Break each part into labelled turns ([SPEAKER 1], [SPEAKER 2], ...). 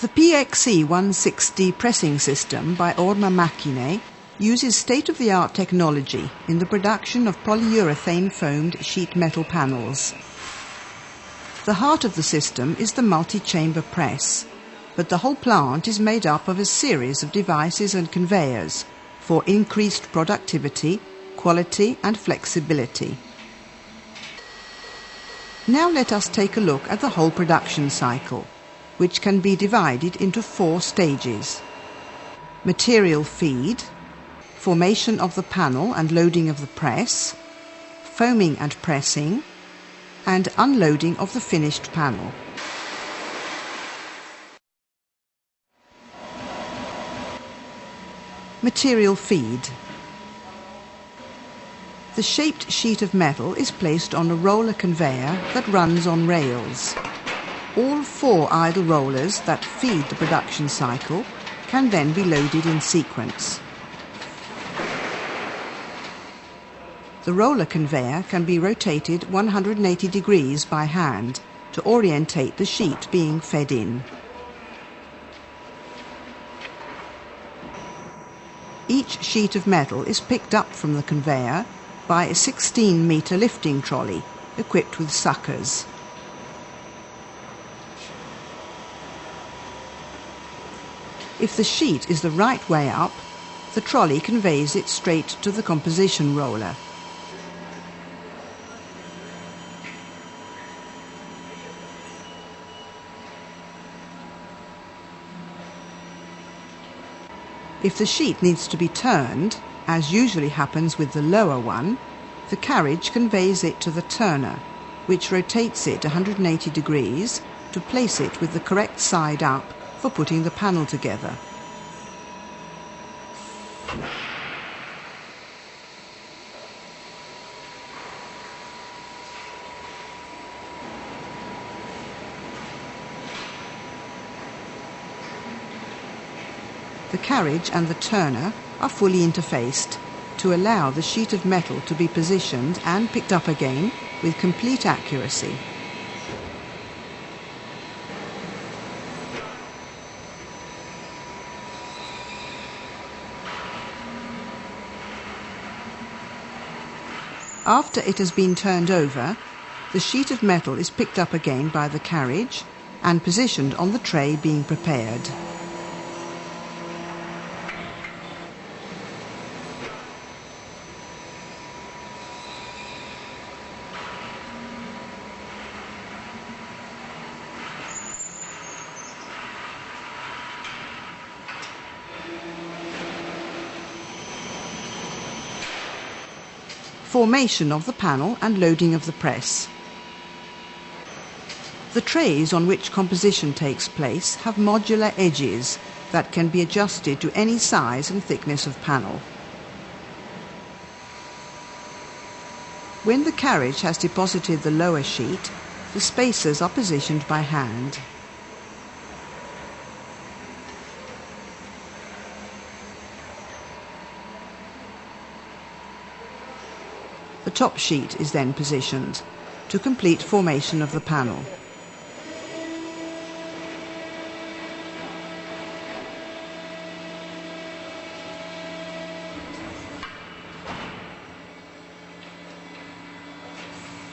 [SPEAKER 1] The PXE160 pressing system by Orma Macchine uses state-of-the-art technology in the production of polyurethane foamed sheet metal panels. The heart of the system is the multi-chamber press, but the whole plant is made up of a series of devices and conveyors for increased productivity, quality and flexibility. Now let us take a look at the whole production cycle, which can be divided into 4 stages: material feed, formation of the panel and loading of the press, foaming and pressing, and unloading of the finished panel. Material feed. The shaped sheet of metal is placed on a roller conveyor that runs on rails. All 4 idle rollers that feed the production cycle can then be loaded in sequence. The roller conveyor can be rotated 180 degrees by hand to orientate the sheet being fed in. Each sheet of metal is picked up from the conveyor by a 16-metre lifting trolley equipped with suckers. If the sheet is the right way up, the trolley conveys it straight to the composition roller. If the sheet needs to be turned, as usually happens with the lower one, the carriage conveys it to the turner, which rotates it 180 degrees to place it with the correct side up for putting the panel together. The carriage and the turner are fully interfaced to allow the sheet of metal to be positioned and picked up again with complete accuracy. After it has been turned over, the sheet of metal is picked up again by the carriage and positioned on the tray being prepared. Formation of the panel and loading of the press. The trays on which composition takes place have modular edges that can be adjusted to any size and thickness of panel. When the carriage has deposited the lower sheet, the spacers are positioned by hand. The top sheet is then positioned to complete formation of the panel.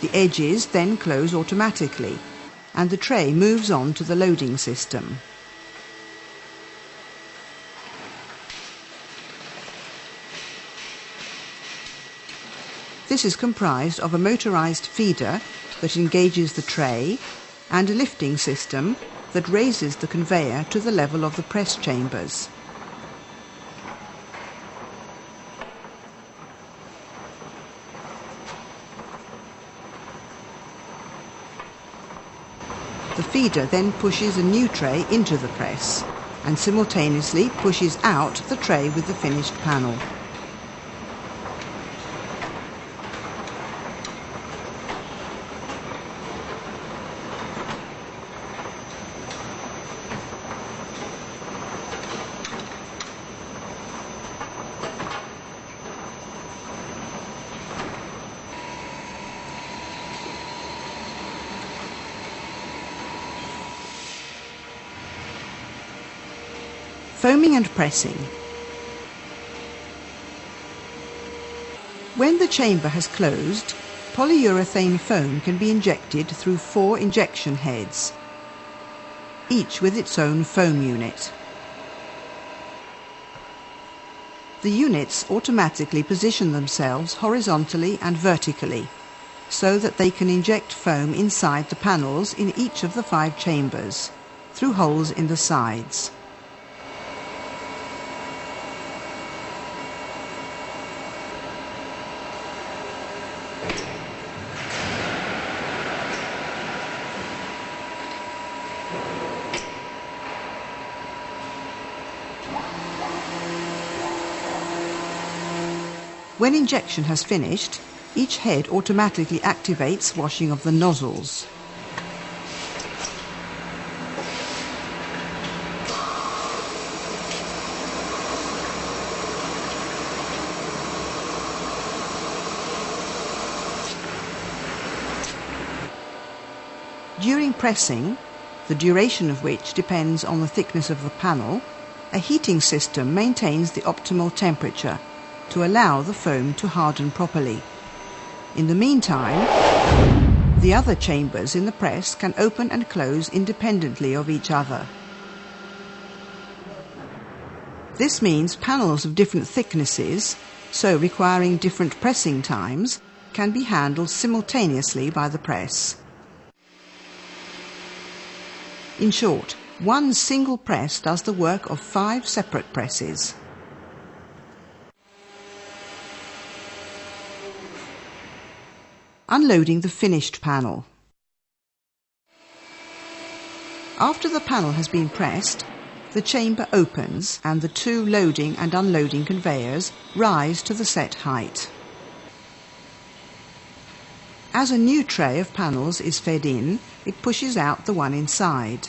[SPEAKER 1] The edges then close automatically, and the tray moves on to the loading system. This is comprised of a motorized feeder that engages the tray and a lifting system that raises the conveyor to the level of the press chambers. The feeder then pushes a new tray into the press and simultaneously pushes out the tray with the finished panel. Foaming and pressing. When the chamber has closed, polyurethane foam can be injected through 4 injection heads, each with its own foam unit. The units automatically position themselves horizontally and vertically, so that they can inject foam inside the panels in each of the 5 chambers, through holes in the sides. When injection has finished, each head automatically activates washing of the nozzles. During pressing, the duration of which depends on the thickness of the panel, a heating system maintains the optimal temperature to allow the foam to harden properly. In the meantime, the other chambers in the press can open and close independently of each other. This means panels of different thicknesses, so requiring different pressing times, can be handled simultaneously by the press. In short, one single press does the work of 5 separate presses. Unloading the finished panel. After the panel has been pressed, the chamber opens and the 2 loading and unloading conveyors rise to the set height. As a new tray of panels is fed in, it pushes out the one inside.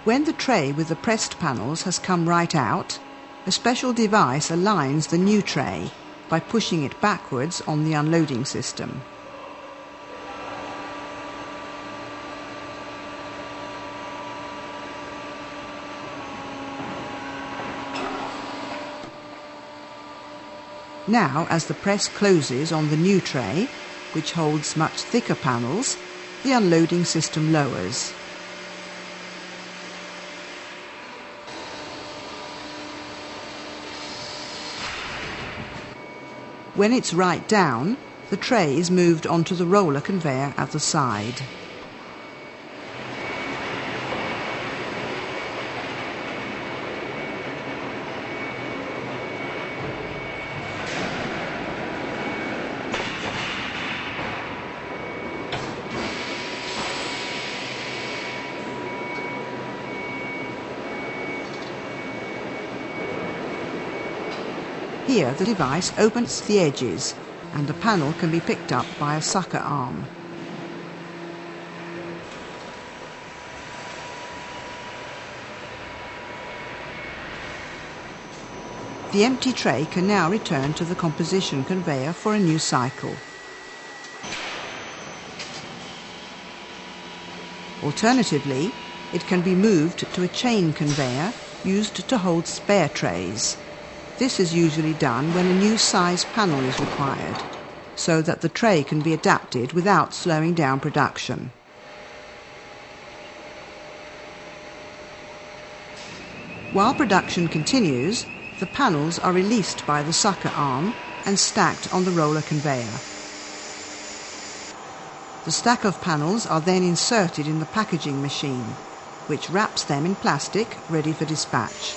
[SPEAKER 1] When the tray with the pressed panels has come right out, a special device aligns the new tray by pushing it backwards on the unloading system. Now, as the press closes on the new tray, which holds much thicker panels, the unloading system lowers. When it's right down, the tray is moved onto the roller conveyor at the side. Here the device opens the edges and the panel can be picked up by a sucker arm. The empty tray can now return to the composition conveyor for a new cycle. Alternatively, it can be moved to a chain conveyor used to hold spare trays. This is usually done when a new size panel is required, so that the tray can be adapted without slowing down production. While production continues, the panels are released by the sucker arm and stacked on the roller conveyor. The stack of panels are then inserted in the packaging machine, which wraps them in plastic ready for dispatch.